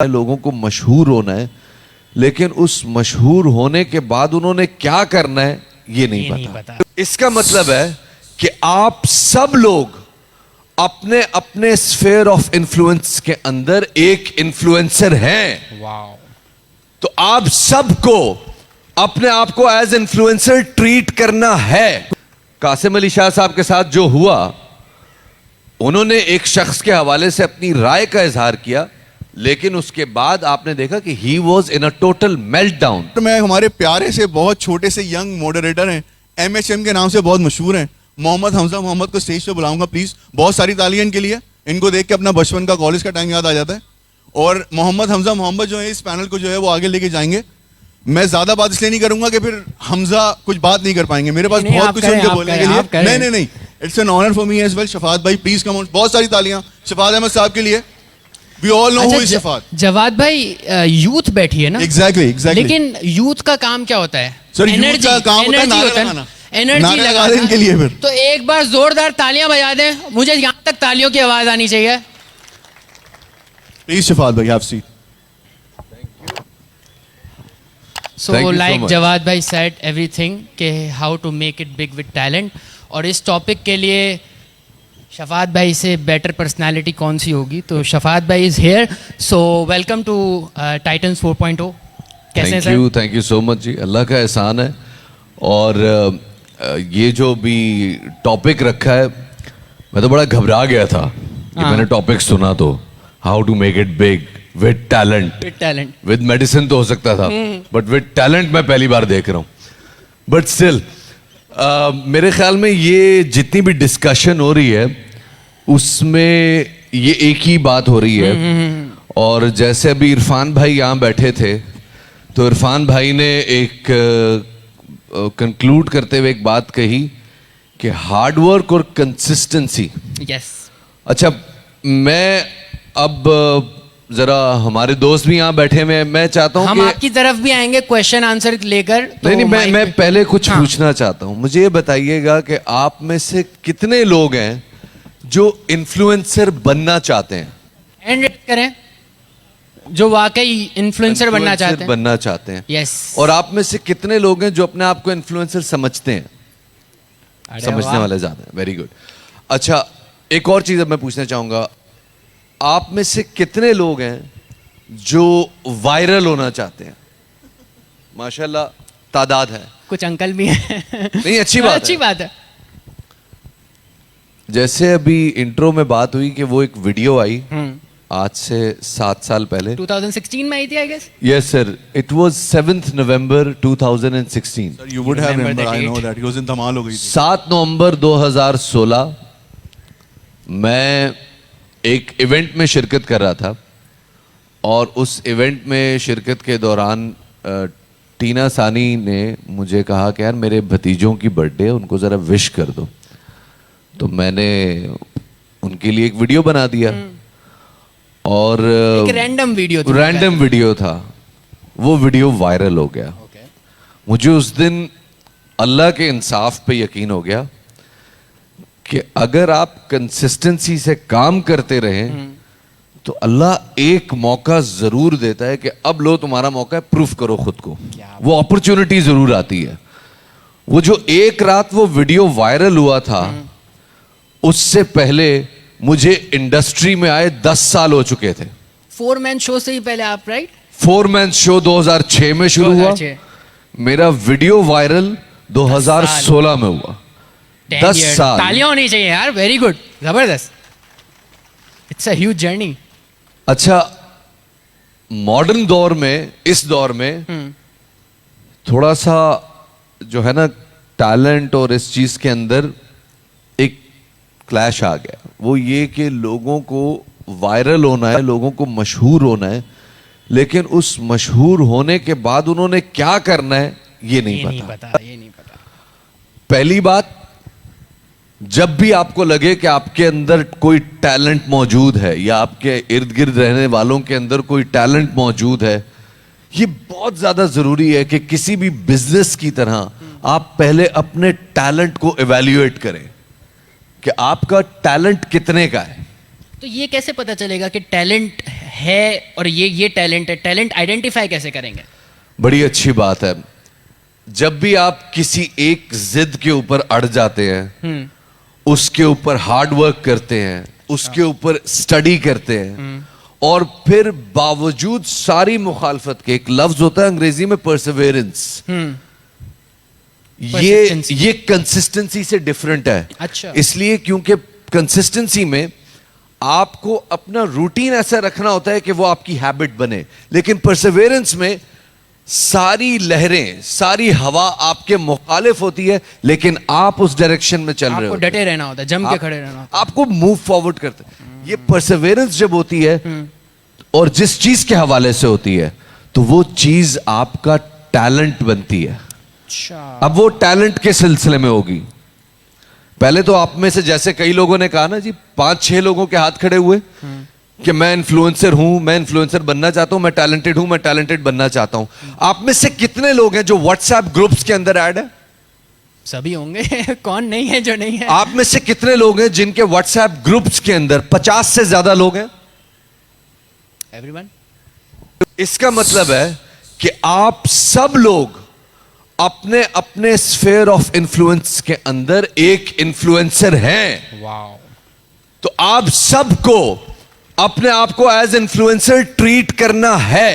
लोगों को मशहूर होना है, लेकिन उस मशहूर होने के बाद उन्होंने क्या करना है ये नहीं पता। इसका मतलब है कि आप सब लोग अपने अपने स्फीयर ऑफ इन्फ्लुएंस के अंदर एक इन्फ्लुएंसर हैं। वाओ। तो आप सबको अपने आप को एज इन्फ्लुएंसर ट्रीट करना है। कासिम अली शाह साहब के साथ जो हुआ, उन्होंने एक शख्स के हवाले से अपनी राय का इजहार किया, लेकिन उसके बाद आपने देखा कि he was in a total meltdown. मैं हमारे प्यारे से बहुत छोटे से यंग मॉडरेटर हैं, MHM के नाम से बहुत मशहूर हैं, मोहम्मद हमजा मोहम्मद को स्टेज पे बुलाऊंगा प्लीज। बहुत सारी तालियां इनके लिए। इनको देख के अपना बचपन का कॉलेज का टाइम याद आ जाता है। और मोहम्मद हमजा मोहम्मद जो है इस पैनल को जो है वो आगे लेके जाएंगे। मैं ज्यादा बात इसलिए नहीं करूंगा कि फिर हमजा कुछ बात नहीं कर पाएंगे। मेरे पास बहुत कुछ उनके बोलने के लिए। नहीं, it's an honour for me as well. Shafat भाई प्लीज कम ऑन। बहुत सारी तालियां शफात अहमद साहब के लिए। We all know who is Shafat. Jawad भाई, यूथ बैठी है ना? Exactly. लेकिन यूथ का काम क्या होता है? सर, यूथ का काम होता है नारे लगाना। एनर्जी लगाना इनके लिए। फिर तो एक बार जोरदार तालियां बजा दें। मुझे यहाँ तक तालियों की आवाज आनी चाहिए। प्लीज शफात भाई, have seat. So like Jawad भाई said everything कि how to make it big with talent, और इस टॉपिक के लिए शफात भाई से बेटर पर्सनालिटी कौन सी होगी? तो शफात भाई is here, so welcome to Titans 4.0। कैसे हैं sir? Thank you so much ji. Allah का एहसान है। और ये जो भी टॉपिक रखा है, मैं तो बड़ा घबरा गया था कि मैंने टॉपिक सुना तो how to make it big with talent. With medicine तो हो सकता था, बट विद टैलेंट मैं पहली बार देख रहा हूँ। बट स्टिल मेरे ख्याल में ये जितनी भी डिस्कशन हो रही है उसमें ये एक ही बात हो रही है। और जैसे अभी इरफान भाई यहाँ बैठे थे, तो इरफान भाई ने एक कंक्लूड करते हुए एक बात कही कि हार्डवर्क और कंसिस्टेंसी। यस। अच्छा, मैं अब जरा हमारे दोस्त भी यहाँ बैठे हुए हैं, मैं चाहता हूँ हम आपकी तरफ भी आएंगे क्वेश्चन आंसर लेकर। तो नहीं, मैं पहले कुछ पूछना चाहता हूँ। मुझे ये बताइएगा कि आप में से कितने लोग हैं जो इन्फ्लुएंसर बनना चाहते हैं? हैंड रेज करें जो वाकई इन्फ्लुएंसर बनना चाहते हैं। यस। और आप में से कितने लोग हैं जो अपने आप को इन्फ्लुएंसर समझते हैं? समझने वाले ज्यादा हैं। Very good. अच्छा, एक और चीज अब मैं पूछना चाहूंगा, आप में से कितने लोग हैं जो वायरल होना चाहते हैं? माशाल्लाह तादाद है। कुछ अंकल भी हैं। नहीं, अच्छी बात है। जैसे अभी इंट्रो में बात हुई कि वो एक वीडियो आई आज से 7 साल पहले, 2016 में आई थी I guess. Yes sir, it was 7 November 2016। Sir, you would have remember, I know that. It was in धमाल हो गई थी। 7 नवंबर 2016 मैं एक इवेंट में शिरकत कर रहा था, और उस इवेंट में शिरकत के दौरान टीना सानी ने मुझे कहा कि यार मेरे भतीजों की बर्थडे है, उनको ज़रा विश कर दो। तो मैंने उनके लिए एक वीडियो बना दिया, और एक रैंडम वीडियो था। वो वीडियो वायरल हो गया। मुझे उस दिन अल्लाह के इंसाफ पे यकीन हो गया कि अगर आप कंसिस्टेंसी से काम करते रहें तो अल्लाह एक मौका जरूर देता है कि अब लो तुम्हारा मौका है, प्रूफ करो खुद को। वो अपॉर्चुनिटी जरूर आती है। वो जो एक रात वो वीडियो वायरल हुआ था, उससे पहले मुझे इंडस्ट्री में आए 10 साल हो चुके थे। 4 मैन शो से ही पहले आप, राइट? 4 मैन शो 2006 में शुरू हुआ। मेरा वीडियो वायरल 2016 में हुआ। 10 साल। तालियां होनी चाहिए यार। वेरी गुड, जबरदस्त। It's a huge journey. अच्छा, मॉडर्न दौर में, इस दौर में थोड़ा सा जो है ना टैलेंट और इस चीज के अंदर एक क्लैश आ गया। वो ये कि लोगों को वायरल होना है, लोगों को मशहूर होना है, लेकिन उस मशहूर होने के बाद उन्होंने क्या करना है ये नहीं पता। पहली बात, जब भी आपको लगे कि आपके अंदर कोई टैलेंट मौजूद है या आपके इर्द गिर्द रहने वालों के अंदर कोई टैलेंट मौजूद है, ये बहुत ज्यादा जरूरी है कि किसी भी बिजनेस की तरह आप पहले अपने टैलेंट को इवैल्यूएट करें कि आपका टैलेंट कितने का है। तो ये कैसे पता चलेगा कि टैलेंट है और ये टैलेंट है, टैलेंट आइडेंटिफाई कैसे करेंगे? बड़ी अच्छी बात है। जब भी आप किसी एक जिद के ऊपर अड़ जाते हैं, उसके ऊपर हार्ड वर्क करते हैं, उसके ऊपर स्टडी करते हैं, और फिर बावजूद सारी मुखालफत के, एक लफ्ज होता है अंग्रेजी में परसिवेरेंस, ये कंसिस्टेंसी से डिफरेंट है। अच्छा। इसलिए क्योंकि कंसिस्टेंसी में आपको अपना रूटीन ऐसा रखना होता है कि वो आपकी हैबिट बने, लेकिन परसिवेरेंस में सारी लहरें, सारी हवा आपके मुखालिफ होती है, लेकिन आप उस डायरेक्शन में चल रहे आपको होते हैं। डटे रहना होता है, जम के खड़े रहना होता है। आपको मूव फॉरवर्ड करते हैं। ये परसिवेरेंस जब होती है और जिस चीज के हवाले से होती है, तो वो चीज आपका टैलेंट बनती है। अच्छा। अब वो टैलेंट के सिलसिले में होगी। पहले तो आप में से जैसे कई लोगों ने कहा ना जी, 5-6 लोगों के हाथ खड़े हुए कि मैं इन्फ्लुएंसर हूं, मैं इन्फ्लुएंसर बनना चाहता हूं, मैं टैलेंटेड हूं, मैं टैलेंटेड बनना चाहता हूं। आप में से कितने लोग हैं जो व्हाट्सएप ग्रुप्स के अंदर ऐड है? सभी होंगे कौन नहीं है जो नहीं है? आप में से कितने लोग हैं जिनके व्हाट्सएप ग्रुप्स के अंदर 50 से ज्यादा लोग हैं? एवरीवन। इसका मतलब है कि आप सब लोग अपने अपने स्फेयर ऑफ इन्फ्लुएंस के अंदर एक इन्फ्लुएंसर हैं। वाओ। तो आप सबको अपने आप को एज इन्फ्लुएंसर ट्रीट करना है,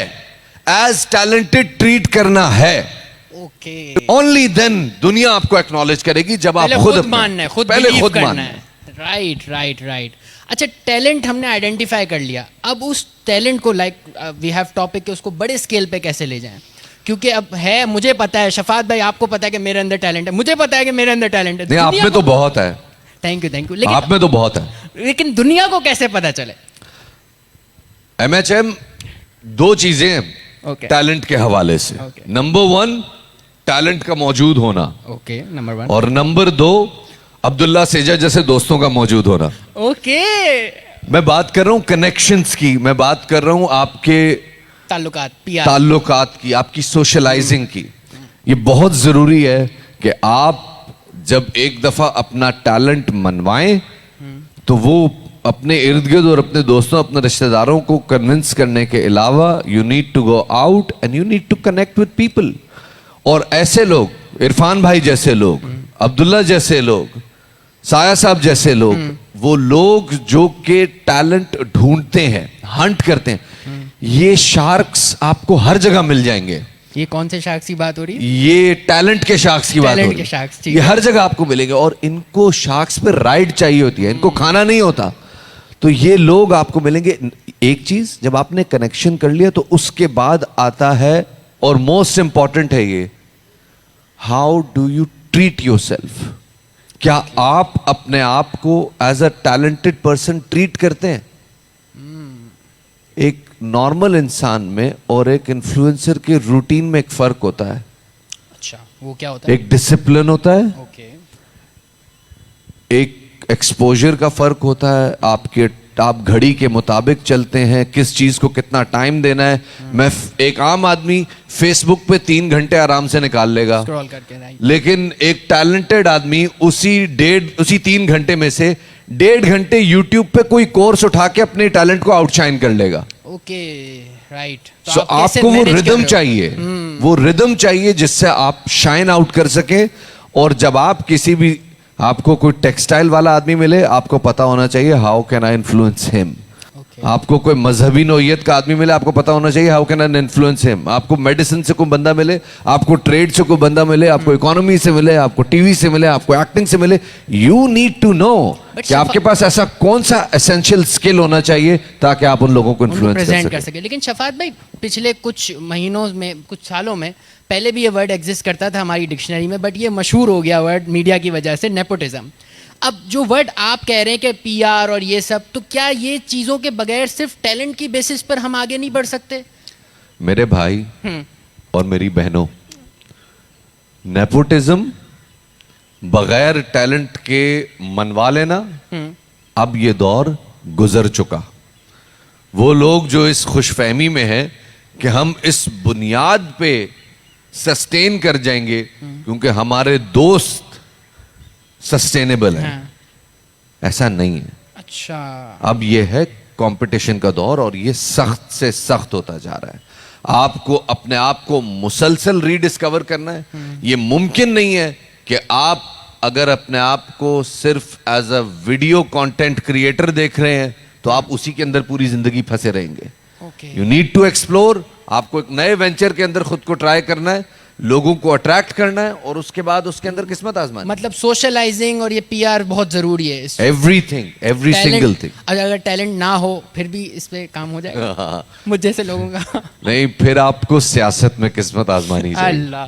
एज टैलेंटेड ट्रीट करना है। ओके। ओनली देन दुनिया आपको एक्नॉलेज करेगी, जब आप पहले खुद मानना है, खुद पहले believe खुद करना मानना है। Right right right. अच्छा, टैलेंट हमने आइडेंटिफाई कर लिया, अब उस टैलेंट को वी हैव टॉपिक के उसको बड़े स्केल पे कैसे ले जाएं? क्योंकि अब है, मुझे पता है, शफात भाई आपको पता है कि मेरे अंदर टैलेंट है, मुझे पता है कि मेरे अंदर टैलेंट है। नहीं, आप में तो बहुत है। Thank you. आप में तो बहुत है, लेकिन दुनिया को कैसे पता चले? MHM 2 चीजें हैं Okay. टैलेंट के हवाले से। Okay. नंबर 1 टैलेंट का मौजूद होना, ओके, नंबर 1। और नंबर 2 अब्दुल्ला सेजा जैसे दोस्तों का मौजूद होना। ओके। मैं बात कर रहा हूं कनेक्शंस की, मैं बात कर रहा हूं आपके ताल्लुकात की, आपकी सोशलाइजिंग की। ये बहुत जरूरी है कि आप जब एक दफा अपना टैलेंट मनवाएं, तो वो अपने इर्द गिर्द और अपने दोस्तों, अपने रिश्तेदारों को कन्विंस करने के अलावा you need to go out and you need to connect with people. और ऐसे लोग, इरफान भाई जैसे लोग, अब्दुल्ला जैसे लोग, साया साहब जैसे लोग, वो लोग जो के टैलेंट ढूंढते हैं, हंट करते हैं, ये शार्क्स आपको हर जगह मिल जाएंगे। ये कौन से शार्क्स की बात हो रही है? ये टैलेंट के शार्क्स की बात हो रही है। ये हर जगह आपको मिलेंगे, और इनको शार्क्स पे राइड चाहिए होती है, इनको खाना नहीं होता। तो ये लोग आपको मिलेंगे। एक चीज जब आपने कनेक्शन कर लिया, तो उसके बाद आता है, और मोस्ट इंपॉर्टेंट है ये, how do you treat yourself. क्या आप अपने आप को as a talented person treat करते हैं? एक नॉर्मल इंसान में और एक इन्फ्लुएंसर के रूटीन में एक फर्क होता है। अच्छा, वो क्या होता है? एक डिसिप्लिन होता है, ओके। एक एक्सपोजर का फर्क होता है। आप घड़ी के मुताबिक चलते हैं, किस चीज को कितना टाइम देना है। मैं एक आम आदमी फेसबुक पे 3 घंटे आराम से निकाल लेगा, स्क्रॉल करके, राइट। लेकिन एक टैलेंटेड आदमी उसी 3 घंटे में से 1.5 घंटे यूट्यूब पे कोई कोर्स उठा के अपने टैलेंट को आउटशाइन कर लेगा। Okay, right. सो आपको वो रिदम चाहिए, वो रिदम चाहिए जिससे आप शाइन आउट कर सके। और जब आप किसी भी, आपको कोई टेक्सटाइल वाला आदमी मिले, आपको पता होना चाहिए how can I influence him. आपको कोई मजहबी नौयत का आदमी मिले, आपको पता होना चाहिए how can I influence him. आपको मेडिसिन से कोई बंदा मिले, आपको ट्रेड से कोई बंदा मिले, आपको इकोनॉमी से मिले, आपको टीवी से मिले, आपको एक्टिंग से मिले, यू नीड टू नो कि आपके पास ऐसा कौन सा एसेंशियल स्किल होना चाहिए ताकि आप उन लोगों को इन्फ्लुएंस कर सके। लेकिन शफात भाई, पिछले कुछ महीनों में, कुछ सालों में, पहले भी ये वर्ड एग्जिस्ट करता था हमारी डिक्शनरी में, बट ये मशहूर हो गया वर्ड मीडिया की वजह से, नेपोटिज्म। अब जो वर्ड आप कह रहे हैं कि PR और ये सब, तो क्या ये चीज़ों के बगैर सिर्फ टैलेंट की बेसिस पर हम आगे नहीं बढ़ सकते? मेरे भाई और मेरी बहनों, नेपोटिज्म बगैर टैलेंट के मनवा लेना, अब ये दौर गुजर चुका। वो लोग जो इस खुशफहमी में हैं कि हम इस बुनियाद पे सस्टेन कर जाएंगे क्योंकि हमारे दोस्त सस्टेनेबल है, ऐसा नहीं है। अच्छा। अब ये है कंपटीशन का दौर और ये सख्त से सख्त होता जा रहा है। आपको अपने आप को मुसलसल रीडिस्कवर करना है। ये मुमकिन नहीं है कि आप अगर अपने आप को सिर्फ as a video content creator देख रहे हैं तो आप उसी के अंदर पूरी जिंदगी फंसे रहेंगे। You need to explore. आपको एक नए वेंचर के अंदर खुद को ट्राई करना है, लोगों को अट्रैक्ट करना है और उसके बाद उसके अंदर किस्मत आजमानी। मतलब सोशलाइजिंग और ये पीआर बहुत जरूरी है। Everything, every single thing. अगर टैलेंट ना हो फिर भी इस पे काम हो जाएगा मुझ जैसे लोगों का। नहीं, फिर आपको सियासत में किस्मत आजमानी चाहिए। अल्लाह।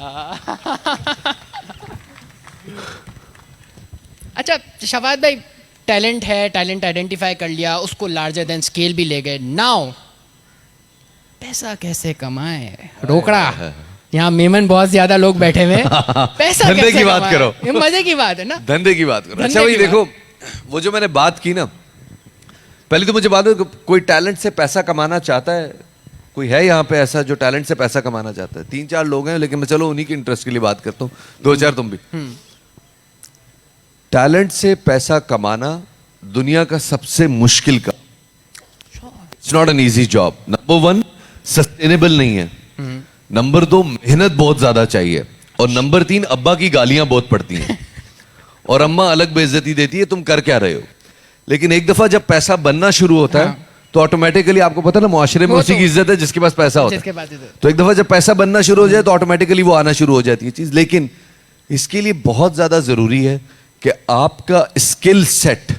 अच्छा शफात भाई, टैलेंट है, टैलेंट आइडेंटिफाई कर लिया, उसको लार्जर देन स्केल भी ले गए। नाउ पैसा कैसे कमाए? रोकड़ा यहाँ मेमन बहुत ज्यादा लोग बैठे हुए हैं। पैसा धंधे कैसे की बात कमाए? करो। ये मजे की बात है ना, धंधे की बात करो। धंधे अच्छा भाई की देखो, वो जो मैंने बात की ना, पहले तो मुझे बात है, कोई टैलेंट से पैसा कमाना चाहता है? कोई है यहाँ पे ऐसा जो टैलेंट से पैसा कमाना चाहता है? 3-4 लोग हैं, लेकिन मैं चलो उन्हीं के इंटरेस्ट के लिए बात करता हूँ। 2-4 तुम भी। टैलेंट से पैसा कमाना दुनिया का सबसे मुश्किल काम। It's not an easy job. Number 1, sustainable नहीं है। नंबर 2, मेहनत बहुत ज्यादा चाहिए। और नंबर 3, अब्बा की गालियां बहुत पड़ती हैं और अम्मा अलग बेइज्जती देती है, तुम कर क्या रहे हो। लेकिन एक दफा जब पैसा बनना शुरू होता है तो ऑटोमेटिकली, आपको पता ना, मुआशरे में वो उसी तो- की इज्जत है जिसके पास पैसा होता जिसके है। पास इधर। तो एक दफा जब पैसा बनना शुरू हो जाए तो ऑटोमेटिकली वो आना शुरू हो जाती है चीज। लेकिन इसके लिए बहुत ज्यादा जरूरी है कि आपका स्किल सेट,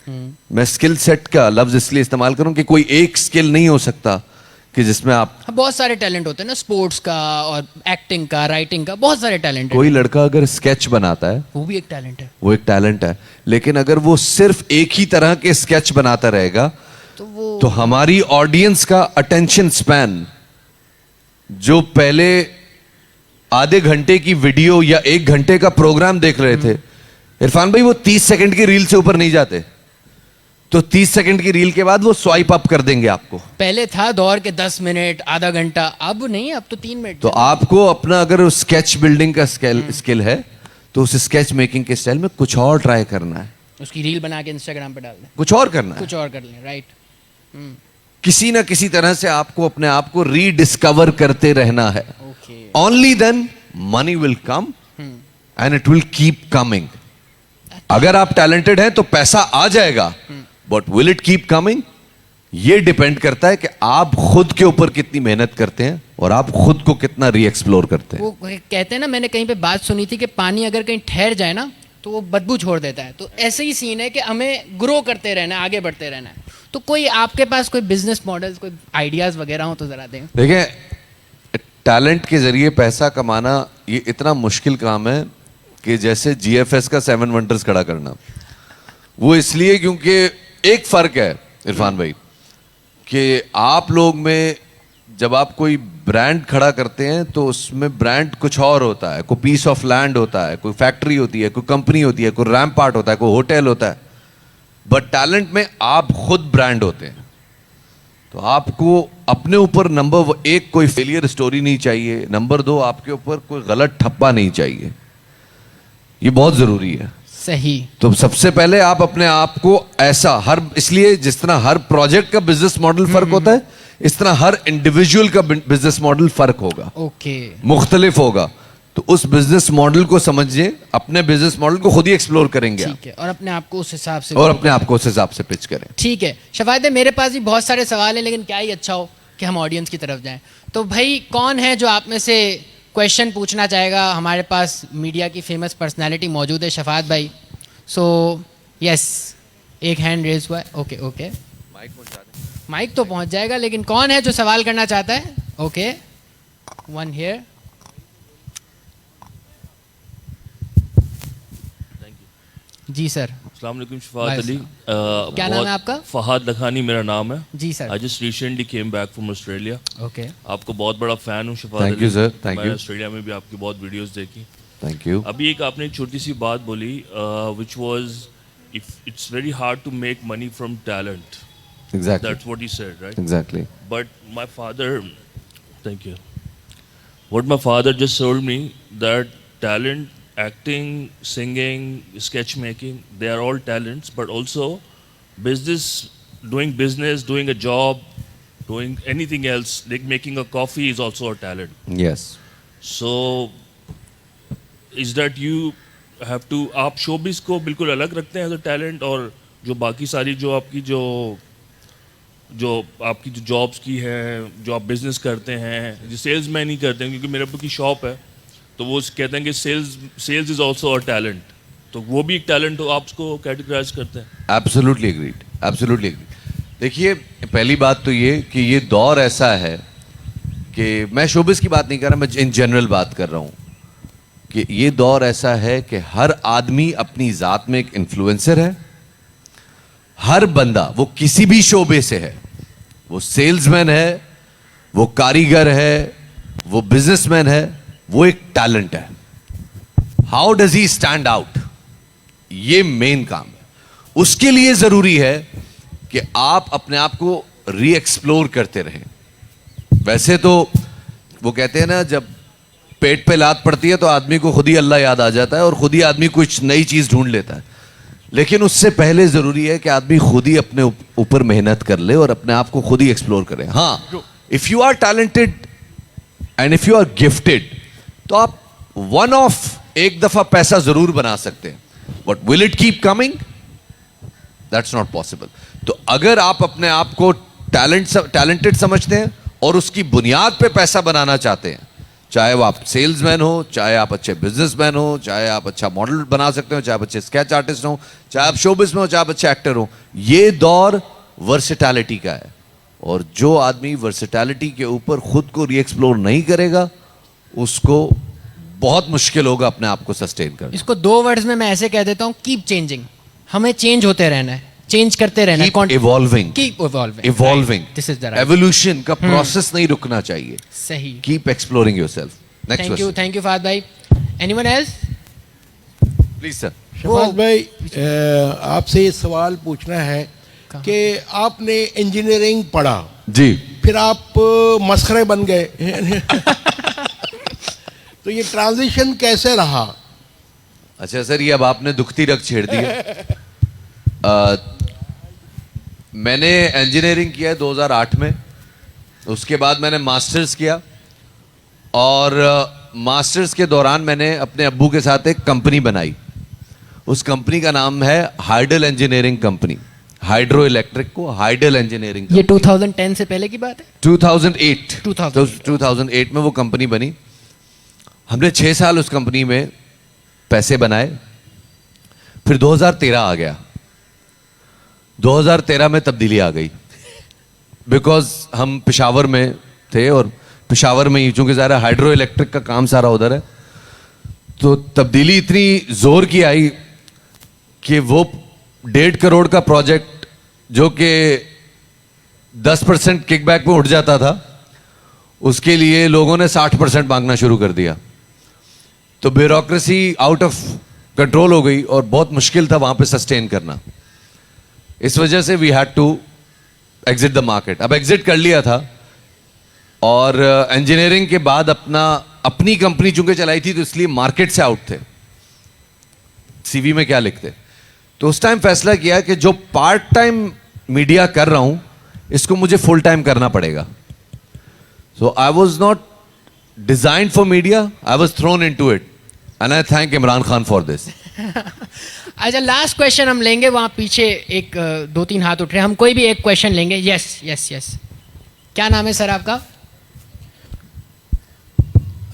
मैं स्किल सेट का लफ्ज इसलिए इस्तेमाल करूं कि कोई एक स्किल नहीं हो सकता कि जिसमें आप, बहुत सारे टैलेंट होते हैं ना, स्पोर्ट्स का और एक्टिंग का, राइटिंग का, बहुत सारे टैलेंट है। कोई लड़का अगर स्केच बनाता है वो भी एक टैलेंट है। वो एक टैलेंट है, लेकिन अगर वो सिर्फ एक ही तरह के स्केच बनाता रहेगा तो हमारी ऑडियंस का अटेंशन स्पैन, जो पहले आधे घंटे की वीडियो या 1 घंटे का प्रोग्राम देख रहे थे, इरफान भाई वो 30 सेकंड की रील से ऊपर नहीं जाते। तो 30 सेकंड की रील के बाद वो स्वाइप अप कर देंगे आपको। पहले था दौर के 10 मिनट, आधा घंटा, अब नहीं, अब तो 3 मिनट। तो आपको अपना अगर स्केच बिल्डिंग का स्किल है तो उस स्केच मेकिंग के स्टाइल में कुछ और ट्राई करना है, उसकी रील बना के इंस्टाग्राम पे डाल दें, कुछ और करना है, कुछ और कर लें। राइट। किसी ना किसी तरह से आपको अपने आप को रीडिस्कवर करते रहना है। Okay. Only then money will come and it will keep coming. अगर आप टैलेंटेड हैं तो पैसा आ जाएगा, but will it keep coming, ये डिपेंड करता है कि आप खुद के ऊपर कितनी मेहनत करते हैं और आप खुद को कितना री एक्सप्लोर करते हैं। वो कहते हैं ना, मैंने कहीं पे बात सुनी थी कि पानी अगर कहीं ठहर जाए ना तो वो बदबू छोड़ देता है। तो ऐसे ही सीन है कि हमें ग्रो करते रहना है, आगे बढ़ते रहना है। तो कोई आपके पास कोई बिजनेस मॉडल, कोई आइडियाज वगैरह हो तो जरा दें। देखिए, टैलेंट के जरिए पैसा कमाना ये इतना मुश्किल काम है कि जैसे जीएफएस का 7 वंडर्स खड़ा करना। वो इसलिए क्योंकि एक फर्क है इरफान भाई कि आप लोग में जब आप कोई ब्रांड खड़ा करते हैं तो उसमें ब्रांड कुछ और होता है, कोई पीस ऑफ लैंड होता है, कोई फैक्ट्री होती है, कोई कंपनी होती है, कोई रैम्प पार्ट होता है, कोई होटल होता है। बट टैलेंट में आप खुद ब्रांड होते हैं। तो आपको अपने ऊपर नंबर 1 कोई फेलियर स्टोरी नहीं चाहिए, नंबर 2 आपके ऊपर कोई गलत ठप्पा नहीं चाहिए। ये बहुत जरूरी है। सही। तो सबसे पहले आप अपने आप को ऐसा इसलिए जिस तरह हर प्रोजेक्ट का बिजनेस मॉडल फर्क होता है, इस तरह हर इंडिविजुअल का बिजनेस मॉडल फर्क होगा, ओके, मुख्तलिफ होगा। तो उस बिजनेस मॉडल को समझिए, अपने बिजनेस मॉडल को खुद ही एक्सप्लोर करेंगे ठीक है, और अपने आप को उस हिसाब से और अपने आप को उस हिसाब से पिच करें। ठीक है। शफात भाई, मेरे पास भी बहुत सारे सवाल हैं, लेकिन क्या ही अच्छा हो कि हम ऑडियंस की तरफ जाएं। तो भाई कौन है जो आप में से क्वेश्चन पूछना चाहेगा? हमारे पास मीडिया की फेमस पर्सनालिटी मौजूद है, शफात भाई। सो यस, एक हैंड रेज हुआ है। ओके ओके, माइक तो पहुंच जाएगा, लेकिन कौन है जो सवाल करना चाहता है? Okay, one here. जी सर। अस्सलाम वालेकुम शफात अली। क्या नाम है आपका? फहाद लखानी मेरा नाम है जी sir. I just recently came back from Australia. Okay, आपको बहुत बड़ा फैन हूँ Shafat Thank you, sir. Thank मैंने you. ऑस्ट्रेलिया में भी आपकी बहुत वीडियोस देखी। Thank you. अभी एक आपने एक छोटी सी बात बोली which was if it's very hard to make money from talent, exactly that's what he said, right? Exactly. But my father, thank you. What my father just told me that talent, acting, singing, sketch making, they are all talents, but also business doing business, doing a job, doing anything else, like making a coffee is also a talent. Yes. So is that you have to, आप showbiz को बिल्कुल अलग रखते हैं as a talent, और जो बाकी सारी जो आपकी जो जॉब्स की है, जो आप बिजनेस करते हैं, जो सेल्स मैन ही करते हैं, क्योंकि मेरे अब्बू की शॉप है तो वो कहते हैं कि sales is also a talent, तो वो भी एक टैलेंट हो, आप उसको कैटेगराइज करते हैं? Absolutely agreed, absolutely agreed. देखिए, पहली बात तो ये कि ये दौर ऐसा है कि मैं शोबिस की बात नहीं कर रहा, मैं इन जनरल बात कर रहा हूँ कि ये दौर ऐसा है कि हर आदमी अपनी ज़ात में एक इन्फ्लुएंसर है। हर बंदा, वो किसी भी शोबे से है, वो सेल्समैन है, वो कारीगर है, वो बिजनेसमैन है, वो एक टैलेंट है। How does he stand out, ये मेन काम है। उसके लिए जरूरी है कि आप अपने आप को री एक्सप्लोर करते रहें। वैसे तो वो कहते हैं ना, जब पेट पे लात पड़ती है तो आदमी को खुद ही अल्लाह याद आ जाता है और खुद ही आदमी कुछ नई चीज ढूंढ लेता है, लेकिन उससे पहले जरूरी है कि आदमी खुद ही अपने ऊपर मेहनत कर ले और अपने आप को खुद ही एक्सप्लोर करे। हाँ, if you are talented and if you are gifted तो आप वन ऑफ एक दफा पैसा जरूर बना सकते हैं, but will it keep coming? That's not possible. तो अगर आप अपने आप को टैलेंटेड समझते हैं और उसकी बुनियाद पे पैसा बनाना चाहते हैं, चाहे वो आप सेल्समैन हो, चाहे आप अच्छे बिजनेसमैन हो, चाहे आप अच्छा मॉडल बना सकते हो, चाहे आप अच्छे स्केच आर्टिस्ट हो, चाहे आप शोबिस में हो, चाहे आप अच्छे एक्टर हो, ये दौर वर्सेटैलिटी का है। और जो आदमी वर्सेटैलिटी के ऊपर खुद को री एक्सप्लोर नहीं करेगा, उसको बहुत मुश्किल होगा अपने आप को सस्टेन करना। इसको 2 वर्ड्स में मैं ऐसे कह देता हूँ, कीप चेंजिंग। हमें चेंज होते रहना है, चेंज करते रहना है, evolving, keep evolving, evolving. This is the right evolution का प्रोसेस नहीं रुकना चाहिए। सही। Keep exploring yourself. Next thank you फाद भाई। Anyone else? Please sir. Shafat भाई, आपसे ये सवाल पूछना है कि आपने इंजीनियरिंग पढ़ा जी, फिर आप मस्खरे बन गए तो ये ट्रांजिशन कैसे रहा? अच्छा सर, ये अब आपने दुखती रग छेड़ दी है। मैंने इंजीनियरिंग किया 2008 में, उसके बाद मैंने मास्टर्स किया और मास्टर्स के दौरान मैंने अपने अब्बू के साथ एक कंपनी बनाई। उस कंपनी का नाम है hydel engineering company. Hydro electric को हाइडल इंजीनियरिंग। ये 2010 से पहले की बात है? 2008 में वो कंपनी बनी। हमने 6 साल उस कंपनी में पैसे बनाए। फिर 2013 आ गया। 2013 में तब्दीली आ गई, बिकॉज हम पेशावर में थे और पेशावर में ही चूंकि ज़रा हाइड्रो इलेक्ट्रिक का काम सारा उधर है, तो तब्दीली इतनी जोर की आई कि वो 1.5 करोड़ का प्रोजेक्ट जो कि 10% किकबैक में उठ जाता था, उसके लिए लोगों ने 60% मांगना शुरू कर दिया। तो ब्यूरोक्रेसी आउट ऑफ कंट्रोल हो गई और बहुत मुश्किल था वहां पे सस्टेन करना। इस वजह से we had to exit the market. अब एग्जिट कर लिया था और इंजीनियरिंग के बाद अपनी कंपनी चूंकि चलाई थी तो इसलिए मार्केट से आउट थे। सीवी में क्या लिखते, तो उस टाइम फैसला किया कि जो पार्ट टाइम मीडिया कर रहा हूं इसको मुझे फुल टाइम करना पड़ेगा। So I was not designed for media, I was thrown into it and I thank Imran Khan for this. अच्छा, लास्ट क्वेश्चन हम लेंगे। वहां पीछे एक 2-3 हाथ उठ रहे हैं, हम कोई भी एक क्वेश्चन लेंगे। यस यस यस, क्या नाम है सर आपका?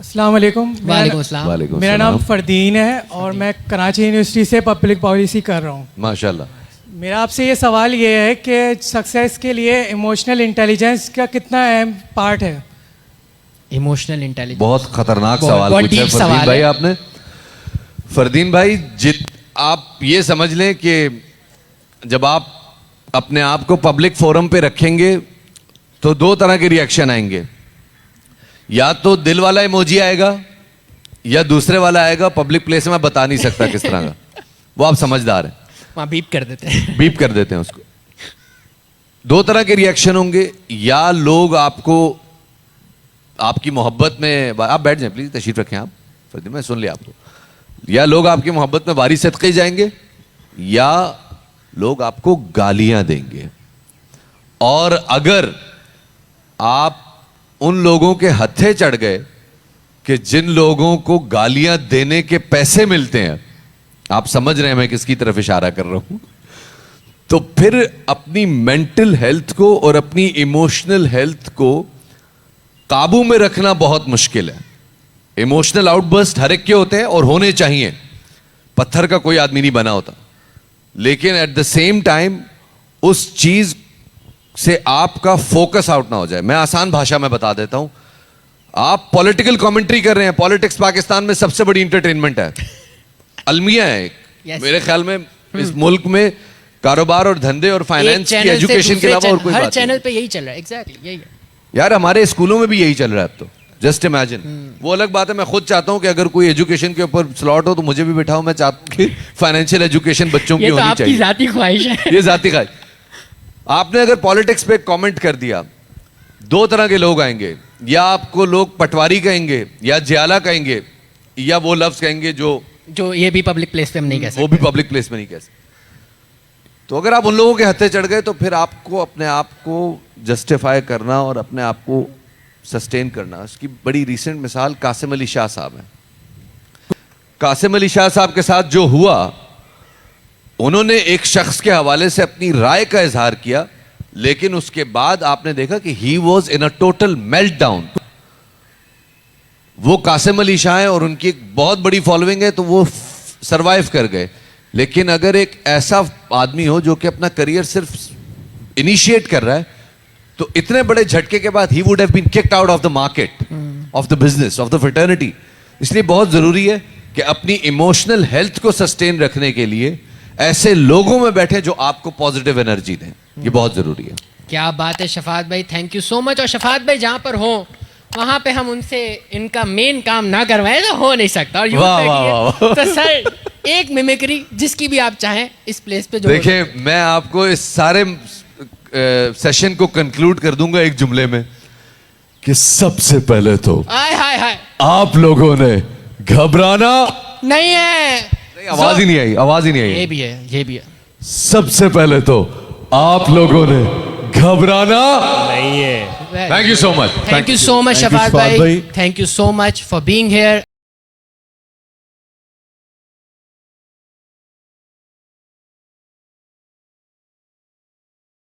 अस्सलाम वालेकुम। वालेकुम अस्सलाम। वालेकुम मेरा नाम सलाम। फरदीन है और मैं कराची यूनिवर्सिटी से पब्लिक पॉलिसी कर रहा हूँ। माशाल्लाह। मेरा आपसे ये सवाल ये है कि सक्सेस के लिए इमोशनल इंटेलिजेंस का कितना अहम पार्ट है? इमोशनल इंटेलिजेंस बहुत खतरनाक बहुत- सवाल बहुत पूछा है deep सवाल फरदीन भाई है। आपने। फरदीन भाई, आप ये समझ लें कि जब आप अपने आप को पब्लिक फोरम पे रखेंगे तो 2 तरह के रिएक्शन आएंगे। या तो दिल वाला इमोजी आएगा या दूसरे वाला आएगा, पब्लिक प्लेस में मैं बता नहीं सकता किस तरह का। वो आप समझदार हैं, वहाँ बीप कर देते हैं। बीप कर देते हैं उसको। 2 तरह के रिएक्शन होंगे, या लोग आपको आपकी मोहब्बत में, आप बैठ जाएं प्लीज, तशरीफ रखें आप फरदीन, मैं सुन लिया आपको। या लोग आपकी मोहब्बत में वारी सदके जाएंगे, या लोग आपको गालियां देंगे। और अगर आप उन लोगों के हत्थे चढ़ गए कि जिन लोगों को गालियां देने के पैसे मिलते हैं, आप समझ रहे हैं मैं किसकी तरफ इशारा कर रहा हूं, तो फिर अपनी मेंटल हेल्थ को और अपनी इमोशनल हेल्थ को काबू में रखना बहुत मुश्किल है। इमोशनल आउटबर्स्ट हर एक के होते हैं और होने चाहिए, पत्थर का कोई आदमी नहीं बना होता, लेकिन एट द सेम टाइम उस चीज से आपका फोकस आउट ना हो जाए। मैं आसान भाषा में बता देता हूं, आप पॉलिटिकल कमेंट्री कर रहे हैं, पॉलिटिक्स पाकिस्तान में सबसे बड़ी इंटरटेनमेंट है, अलमिया है एक। Yes. मेरे ख्याल में इस मुल्क में कारोबार और धंधे और फाइनेंस की एजुकेशन के अलावा और कोई हर बात नहीं। चैनल पे यही चल रहा है, एग्जैक्टली यही है। यार हमारे स्कूलों में भी यही चल रहा है अब तो, जस्ट इमेजिन। वो अलग बात है, मैं खुद चाहता हूं कि अगर कोई एजुकेशन के ऊपर स्लॉट हो तो मुझे भी बिठाओ, मैं चाहता हूं कि फाइनेंशियल एजुकेशन बच्चों की ये तो होनी आपकी चाहिए। जाती ख्वाहिश है। ये जाती ख्वाहिश। आपने अगर पॉलिटिक्स पे कमेंट कर दिया, दो तरह के लोग आएंगे, या आपको लोग पटवारी कहेंगे या जियाला कहेंगे, या वो लफ्ज कहेंगे जो ये भी पब्लिक प्लेस पे हम नहीं कह सकते। वो भी पब्लिक प्लेस में नहीं कह सकते। तो अगर आप उन लोगों के हत्थे चढ़ गए तो फिर आपको अपने आप को जस्टिफाई करना और अपने आप को सस्टेन करना। इसकी बड़ी रिसेंट मिसाल कासिम अली शाह साहब है। कासिम अली शाह साहब के साथ जो हुआ, उन्होंने एक शख्स के हवाले से अपनी राय का इजहार किया, लेकिन उसके बाद आपने देखा कि he was in a total meltdown. वो कासिम अली शाह है और उनकी एक बहुत बड़ी फॉलोइंग है, तो वो सरवाइव कर गए। लेकिन अगर एक ऐसा आदमी हो जो कि अपना करियर सिर्फ इनिशिएट कर रहा है, तो इतने बड़े झटके के बाद ही would have been kicked out of the market, of the business, of the fraternity. इसलिए बहुत जरूरी है कि अपनी इमोशनल हेल्थ को सस्टेन रखने के लिए ऐसे लोगों में बैठे जो आपको पॉजिटिव एनर्जी दें। ये बहुत जरूरी है। क्या बात है शफात भाई, थैंक यू सो मच। और शफात भाई जहाँ पर हो वहां पे हम उनसे इनका मेन काम ना करवाएं तो हो नहीं सकता। और वाह, वाह, वाह। तो सर एक मिमिक्री जिसकी भी आप चाहें इस प्लेस पे जो देखिए, मैं आपको इस सारे सेशन को कंक्लूड कर दूंगा एक जुमले में कि सबसे पहले तो आय हाय हाय आप लोगों ने घबराना नहीं है। नहीं, आवाज ही नहीं आई, आवाज ही नहीं ये आई। भी है, ये भी है। सबसे पहले तो आप लोगों ने घबराना नहीं है। Thank you so much. Thank you so much Thank you, Shafat Shafat भाई, भाई। Thank you so much for being here.